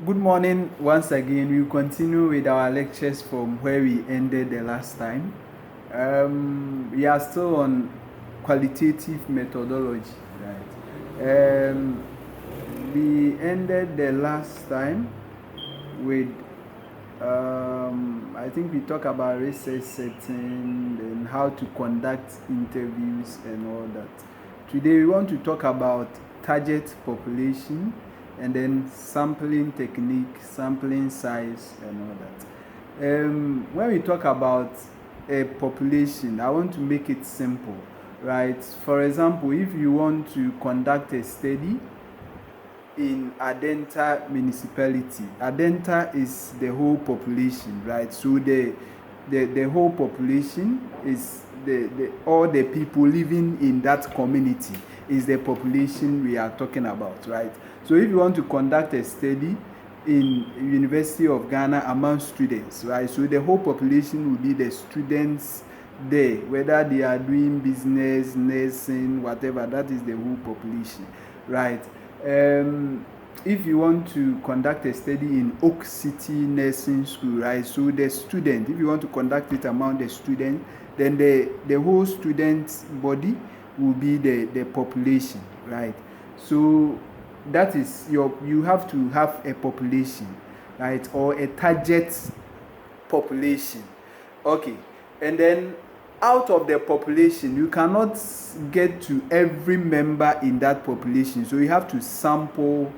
Good morning once again. We continue with our lectures from where we ended the last time. We are still on qualitative methodology, right? We ended the last time with, I think we talked about research setting and how to conduct interviews and all that. Today we want to talk about target population and then sampling technique, sampling size, and all that. When we talk about a population, I want to make it simple, right? For example, if you want to conduct a study in Adenta municipality, Adenta is the whole population, right? So the whole population is all the people living in that community is the population we are talking about, right? So if you want to conduct a study in University of Ghana among students, right? So the whole population will be the students there, whether they are doing business, nursing, whatever, that is the whole population, right? If you want to conduct a study in Oak City Nursing School, right? So the student, if you want to conduct it among the student, then the whole student body will be the population, right? So that is you have to have a population, right? Or a target population. Okay. And then out of the population, you cannot get to every member in that population. So you have to sample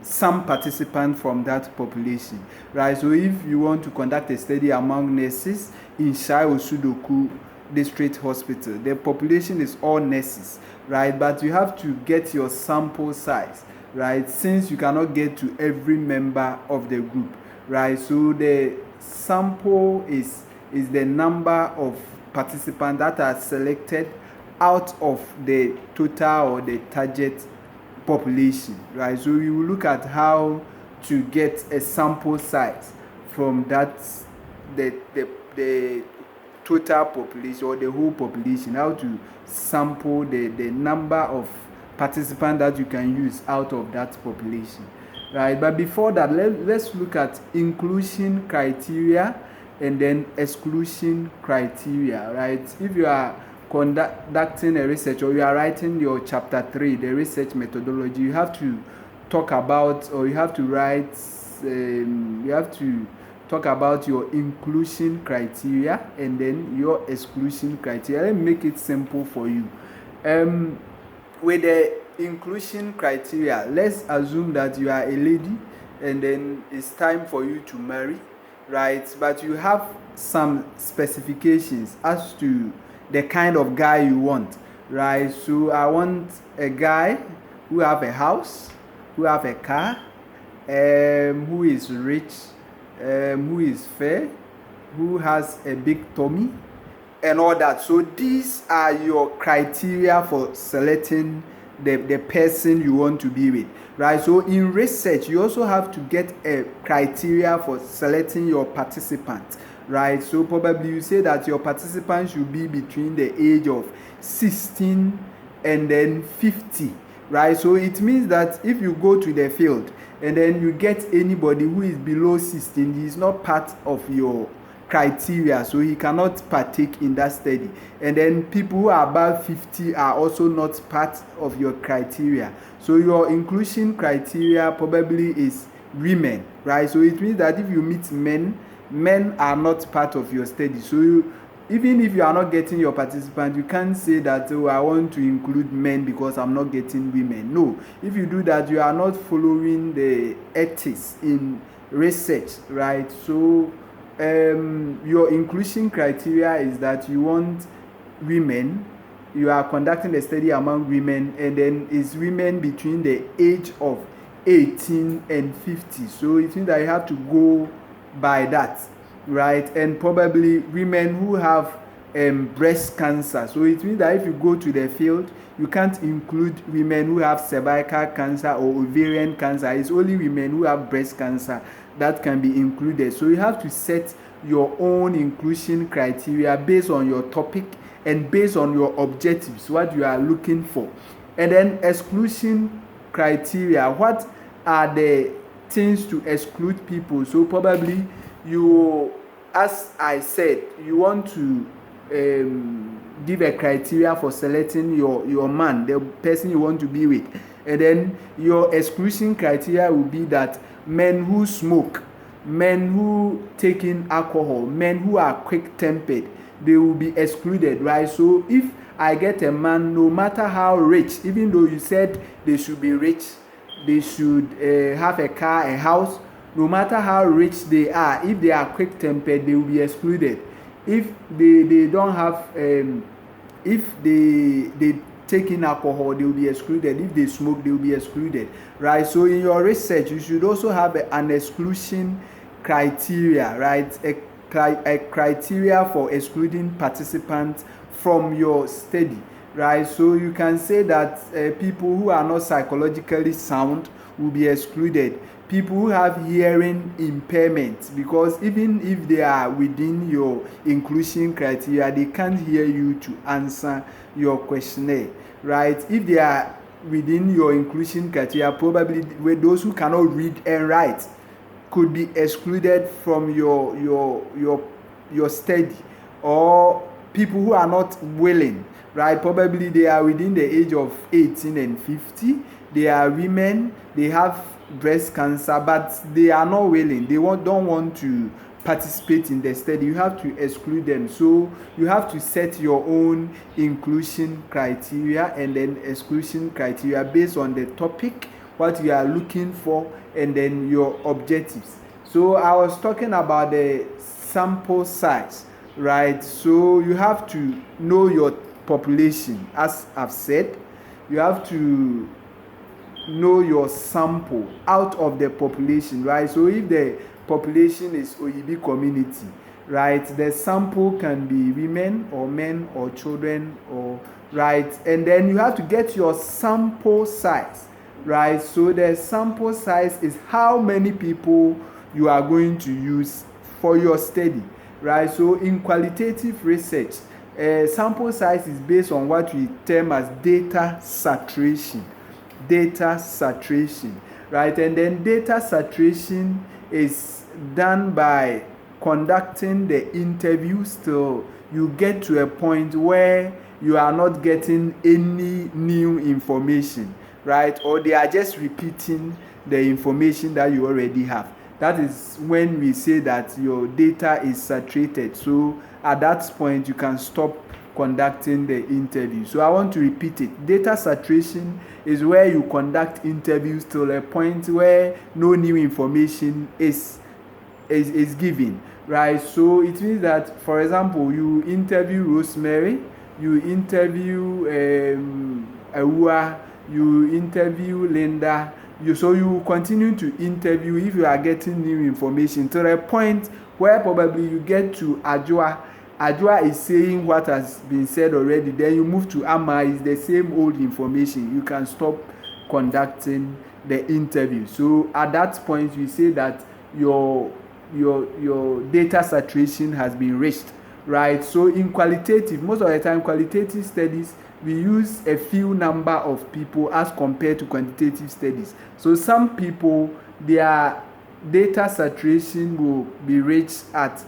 some participants from that population, right? So if you want to conduct a study among nurses in Shai Osudoku District Hospital, the population is all nurses, right? But you have to get your sample size, right? Since you cannot get to every member of the group, right? So the sample is the number of participants that are selected out of the total or the target population, right? So we will look at how to get a sample size from that the total population or the whole population, how to sample the number of participants that you can use out of that population, right? But before that, let's look at inclusion criteria and then exclusion criteria, right? If you are conducting a research or you are writing your chapter 3, the research methodology, you have to talk about, or you have to write, you have to talk about your inclusion criteria and then your exclusion criteria. Let me make it simple for you. With the inclusion criteria, let's assume that you are a lady and then it's time for you to marry, right? But you have some specifications as to the kind of guy you want, right? So I want a guy who have a house, who have a car, who is rich, who is fair, who has a big tummy, and all that. So these are your criteria for selecting the person you want to be with, right? So in research, you also have to get a criteria for selecting your participants, right? So probably you say that your participants should be between the age of 16 and then 50, right? So it means that if you go to the field and then you get anybody who is below 16, he is not part of your criteria, so he cannot partake in that study. And then people who are above 50 are also not part of your criteria. So your inclusion criteria probably is women, right? So it means that if you meet men are not part of your study. So even if you are not getting your participants, you can't say that, oh, I want to include men because I'm not getting women. No, if you do that, you are not following the ethics in research, right? So your inclusion criteria is that you want women, you are conducting a study among women, and then it's women between the age of 18 and 50. So it means that you have to go by that, right? And probably women who have breast cancer. So it means that if you go to the field, you can't include women who have cervical cancer or ovarian cancer. It's only women who have breast cancer that can be included. So you have to set your own inclusion criteria based on your topic and based on your objectives, what you are looking for. And then exclusion criteria, what are the things to exclude people. So probably you, as I said, you want to give a criteria for selecting your man, the person you want to be with, and then your exclusion criteria will be that men who smoke, men who take in alcohol, men who are quick-tempered, they will be excluded, right? So if I get a man, no matter how rich, even though you said they should be rich, they should have a car, a house, no matter how rich they are, if they are quick-tempered, they will be excluded. If they don't have, if they take in alcohol, they will be excluded. If they smoke, they will be excluded, right? So in your research, you should also have an exclusion criteria, right? A criteria for excluding participants from your study, right? So you can say that people who are not psychologically sound will be excluded. People who have hearing impairment, because even if they are within your inclusion criteria, they can't hear you to answer your questionnaire, right? If they are within your inclusion criteria, probably those who cannot read and write could be excluded from your study, or people who are not willing, right? Probably they are within the age of 18 and 50. They are women, they have breast cancer, but they are not willing, they don't want to participate in the study. You have to exclude them. So you have to set your own inclusion criteria and then exclusion criteria based on the topic, what you are looking for, and then your objectives. So I was talking about the sample size, right? So you have to know your population. As I've said, you have to know your sample out of the population, right? So if the population is Oyibi community, right, the sample can be women or men or children, or right, and then you have to get your sample size, right? So the sample size is how many people you are going to use for your study, right? So in qualitative research, sample size is based on what we term as data saturation, right? And then data saturation is done by conducting the interviews till you get to a point where you are not getting any new information, right? Or they are just repeating the information that you already have. That is when we say that your data is saturated. So at that point, you can stop conducting the interview. So I want to repeat it. Data saturation is where you conduct interviews till a point where no new information is given, right? So it means that, for example, you interview Rosemary, you interview Awua, you interview Linda, so you continue to interview if you are getting new information to a point where probably you get to Ajua. Ajua is saying what has been said already. Then you move to Ama, is the same old information. You can stop conducting the interview. So at that point, we say that your data saturation has been reached, right? So in qualitative, most of the time, qualitative studies, we use a few number of people as compared to quantitative studies. So some people, their data saturation will be reached at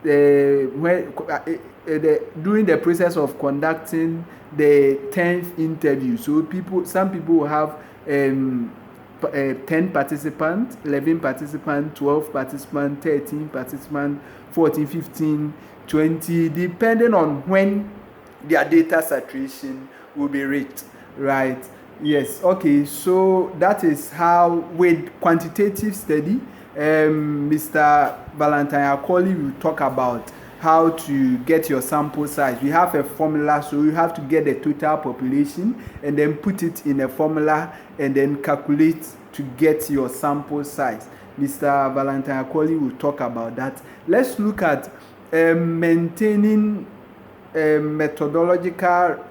during the process of conducting the 10th interview. So some people will have 10 participants, 11 participants, 12 participants, 13 participants, 14, 15, 20, depending on when their data saturation will be reached, right? Yes, okay, so that is how with quantitative study, Mr. Valentine Akoli will talk about how to get your sample size. We have a formula, so you have to get the total population and then put it in a formula and then calculate to get your sample size. Mr. Valentine Akoli will talk about that. Let's look at maintaining methodological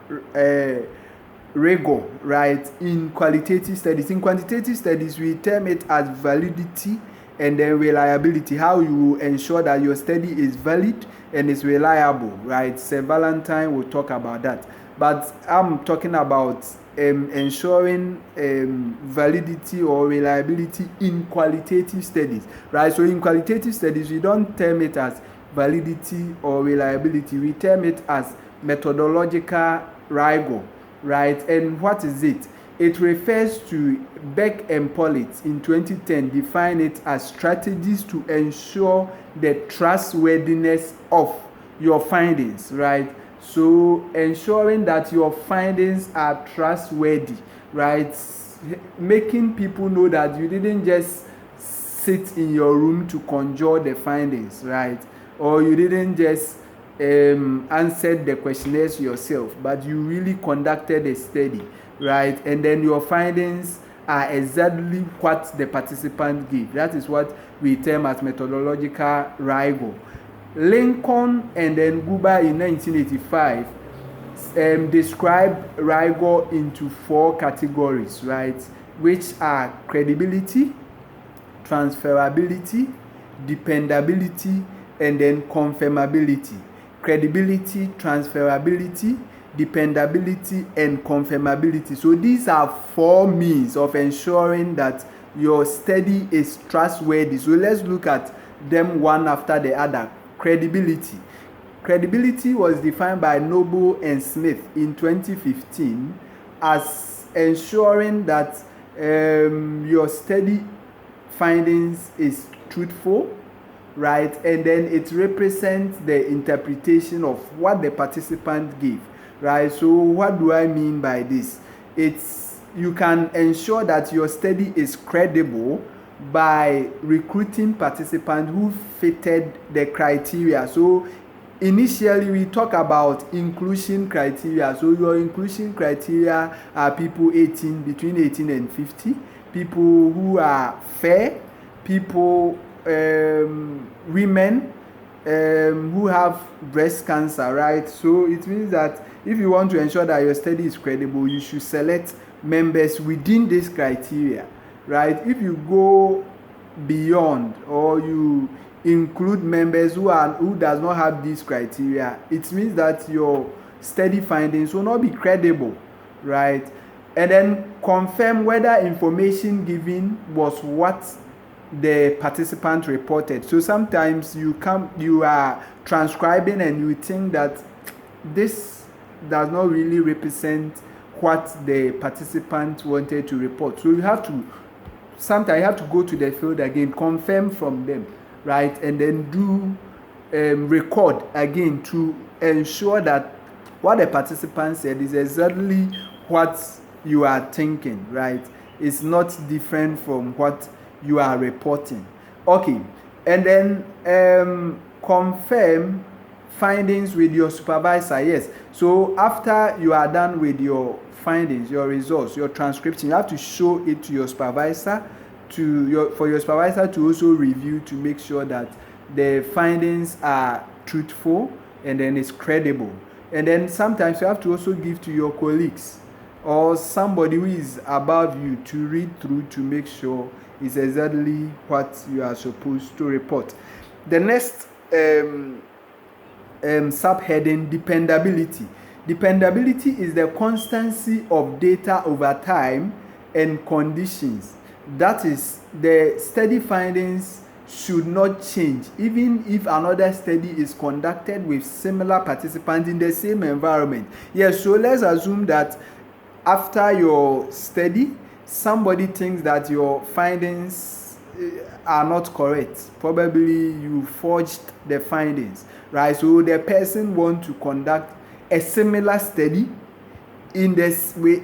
rigor, right, in qualitative studies. In quantitative studies, we term it as validity and then reliability, how you ensure that your study is valid and is reliable, right? Sir Valentine will talk about that. But I'm talking about ensuring validity or reliability in qualitative studies, right? So in qualitative studies, we don't term it as validity or reliability. We term it as methodological rigor, right? And what is it? It refers to Beck and Pollitt in 2010 define it as strategies to ensure the trustworthiness of your findings, right? So ensuring that your findings are trustworthy, right? Making people know that you didn't just sit in your room to conjure the findings, right? Or you didn't just answer the questionnaires yourself, but you really conducted a study, right? And then your findings are exactly what the participant gave. That is what we term as methodological rigor. Lincoln and then Guber in 1985 described rigor into 4 categories, right? Which are credibility, transferability, dependability, and then confirmability. Credibility, transferability, dependability, and confirmability. So these are 4 means of ensuring that your study is trustworthy. So let's look at them one after the other. Credibility. Credibility was defined by Noble and Smith in 2015 as ensuring that your study findings is truthful, right? And then it represents the interpretation of what the participant gave, right? So what do I mean by this? You can ensure that your study is credible by recruiting participants who fitted the criteria. So initially we talk about inclusion criteria. So your inclusion criteria are people between 18 and 50, people who are fair, people, women who have breast cancer, right? So it means that if you want to ensure that your study is credible, you should select members within this criteria, right? If you go beyond or you include members who does not have these criteria, it means that your study findings will not be credible, right? And then confirm whether information given was what the participant reported. So sometimes you are transcribing and you think that this does not really represent what the participant wanted to report. So sometimes you have to go to the field again, confirm from them, right? And then do record again to ensure that what the participant said is exactly what you are thinking, right? It's not different from what you are reporting. Okay, and then confirm findings with your supervisor. Yes, so after you are done with your findings, your results, your transcription, you have to show it to your supervisor for your supervisor to also review to make sure that the findings are truthful and then it's credible. And then sometimes you have to also give to your colleagues or somebody who is above you to read through to make sure it's exactly what you are supposed to report. The next subheading, dependability. Dependability is the constancy of data over time and conditions. That is, the study findings should not change even if another study is conducted with similar participants in the same environment. Yes, so let's assume that after your study, somebody thinks that your findings are not correct. Probably you forged the findings, right? So the person wants to conduct a similar study in this way,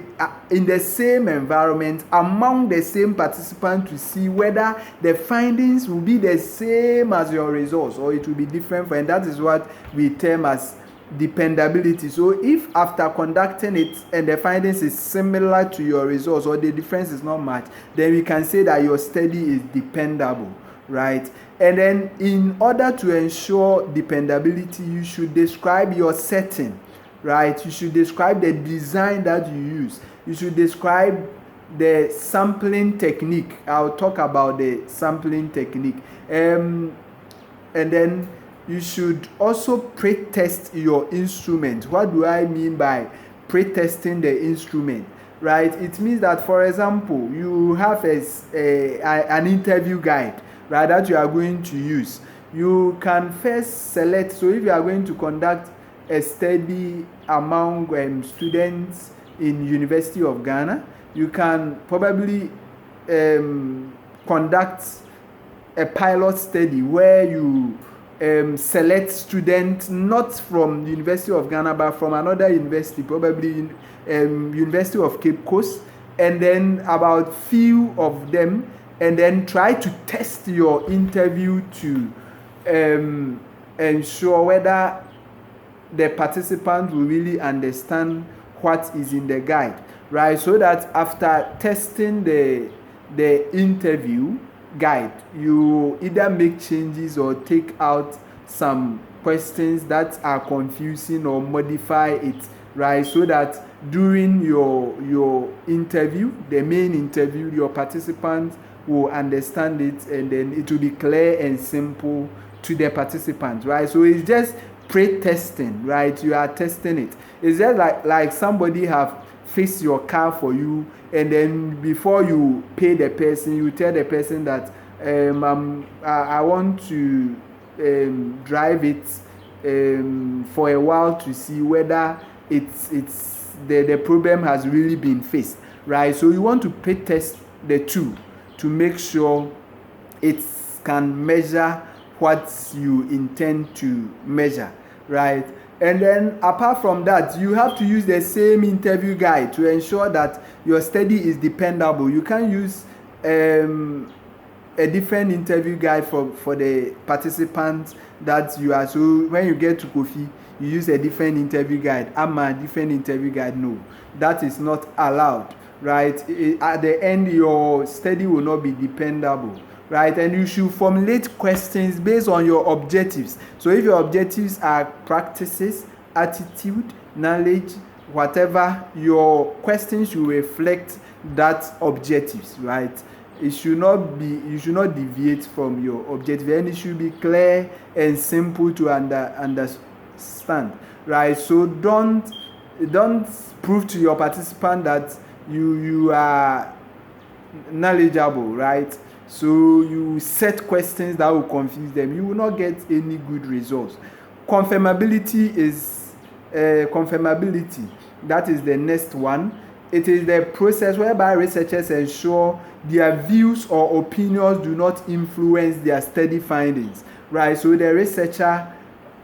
in the same environment among the same participants to see whether the findings will be the same as your results or it will be different. And that is what we term as dependability. So if after conducting it and the findings is similar to your results or the difference is not much, then we can say that your study is dependable, right? And then in order to ensure dependability, you should describe your setting, right? You should describe the design that you use. You should describe the sampling technique. I'll talk about the sampling technique. And then you should also pre-test your instrument. What do I mean by pre-testing the instrument? right? It means that, for example, you have an interview guide, right, that you are going to use. You can first select. So if you are going to conduct a study among students in University of Ghana, you can probably conduct a pilot study where you select students not from the University of Ghana but from another university, probably University of Cape Coast, and then about few of them, and then try to test your interview to ensure whether the participant will really understand what is in the guide, right? So that after testing the interview guide, you either make changes or take out some questions that are confusing or modify it, right? So that during your interview, the main interview, your participants will understand it, and then it will be clear and simple to the participants, right? So it's just pre-testing, right? You are testing it. It's just like somebody have fixed your car for you, and then before you pay the person, you tell the person that I want to drive it for a while to see whether the problem has really been fixed, right? So you want to pre-test the two to make sure it can measure what you intend to measure, right? And then apart from that, you have to use the same interview guide to ensure that your study is dependable. You can't use a different interview guide for the participants that you are. So when you get to Kofi, you use a different interview guide. A different interview guide. No, that is not allowed, right? At the end, your study will not be dependable, right? And you should formulate questions based on your objectives. So if your objectives are practices, attitude, knowledge, whatever, your questions should reflect that objectives, right? It should not be, you should not deviate from your objective, and it should be clear and simple to understand, right? So don't prove to your participant that you are knowledgeable, right? So you set questions that will confuse them. You will not get any good results. Confirmability is confirmability. That is the next one. It is the process whereby researchers ensure their views or opinions do not influence their study findings, right? So the researcher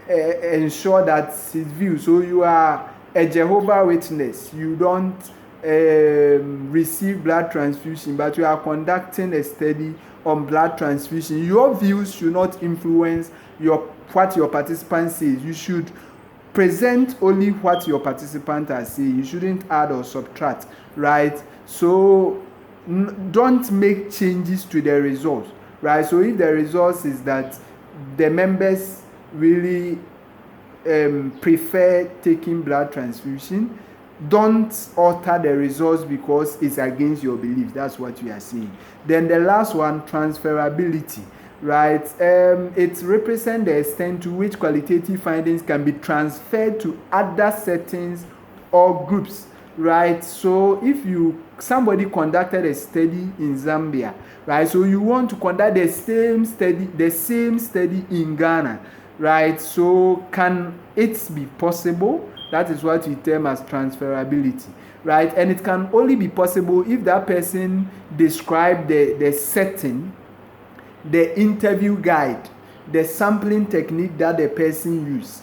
ensure that his view. So you are a Jehovah's Witness. You don't receive blood transfusion, but you are conducting a study on blood transfusion. Your views should not influence what your participants say. You should present only what your participants are saying. You shouldn't add or subtract, right? So don't make changes to the results, right? So if the results is that the members really prefer taking blood transfusion, don't alter the results because it's against your beliefs. That's what we are saying. Then the last one, transferability, right? It represents the extent to which qualitative findings can be transferred to other settings or groups, right? So if somebody conducted a study in Zambia, right? So you want to conduct the same study in Ghana, right? So can it be possible? That is what we term as transferability, right? And it can only be possible if that person described the setting, the interview guide, the sampling technique that the person used,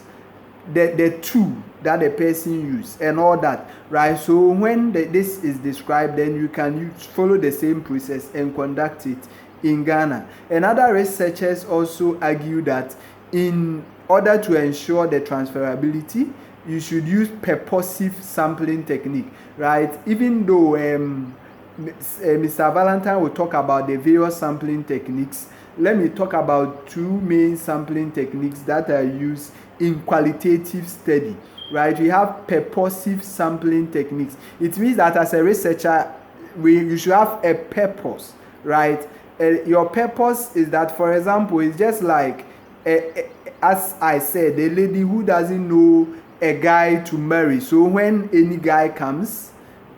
the tool that the person used, and all that, right? So when this is described, then you can follow the same process and conduct it in Ghana. And other researchers also argue that in order to ensure the transferability, you should use purposive sampling technique, right? Even though Mr. Valentine will talk about the various sampling techniques, let me talk about two main sampling techniques that are used in qualitative study, right? We have purposive sampling techniques. It means that as a researcher, you should have a purpose, right? Your purpose is that, for example, it's just like, as I said, the lady who doesn't know a guy to marry. So when any guy comes,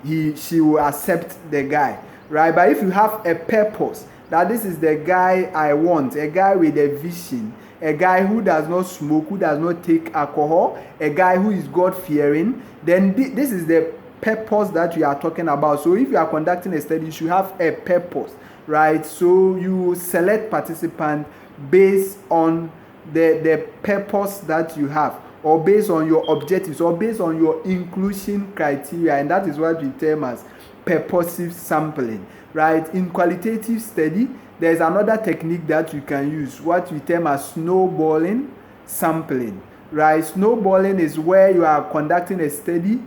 she will accept the guy, right? But if you have a purpose that this is the guy I want, a guy with a vision, a guy who does not smoke, who does not take alcohol, a guy who is God-fearing, then this is the purpose that we are talking about. So if you are conducting a study, you should have a purpose, right? So you select participants based on the purpose that you have, or based on your objectives, or based on your inclusion criteria, and that is what we term as purposive sampling, right? In qualitative study, there's another technique that you can use, what we term as snowballing sampling, right? Snowballing is where you are conducting a study,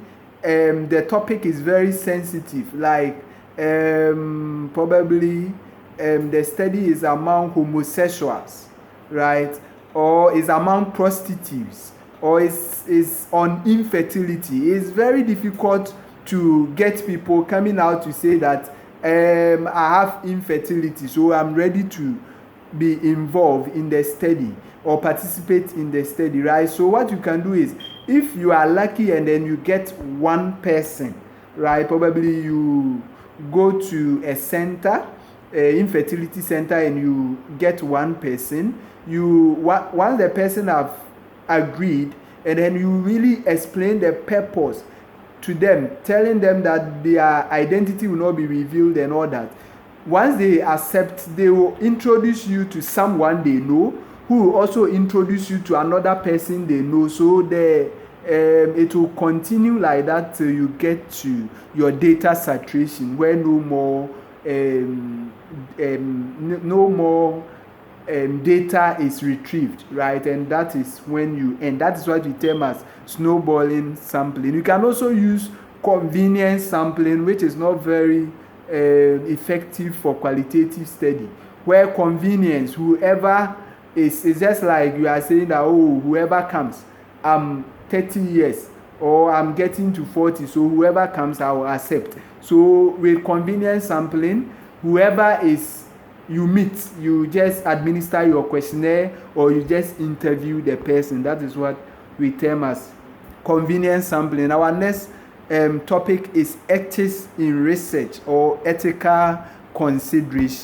the topic is very sensitive, like probably the study is among homosexuals, right? Or is among prostitutes, or is on infertility. It's very difficult to get people coming out to say that I have infertility, so I'm ready to be involved in the study or participate in the study, right? So what you can do is, if you are lucky and then you get one person, right? Probably you go to a center, infertility center, and you get one person. Once the person have agreed, and then you really explain the purpose to them, telling them that their identity will not be revealed and all that. Once they accept, they will introduce you to someone they know, who will also introduce you to another person they know. So it will continue like that till you get to your data saturation, where no more data is retrieved, right? And that is when you end. That is what we term as snowballing sampling. You can also use convenience sampling, which is not very effective for qualitative study, where convenience, whoever is just like you are saying that, oh, whoever comes, I'm 30 years or I'm getting to 40, so whoever comes I will accept. So with convenience sampling, whoever is you meet, you just administer your questionnaire or you just interview the person. That is what we term as convenience sampling. Our next topic is ethics in research, or ethical consideration.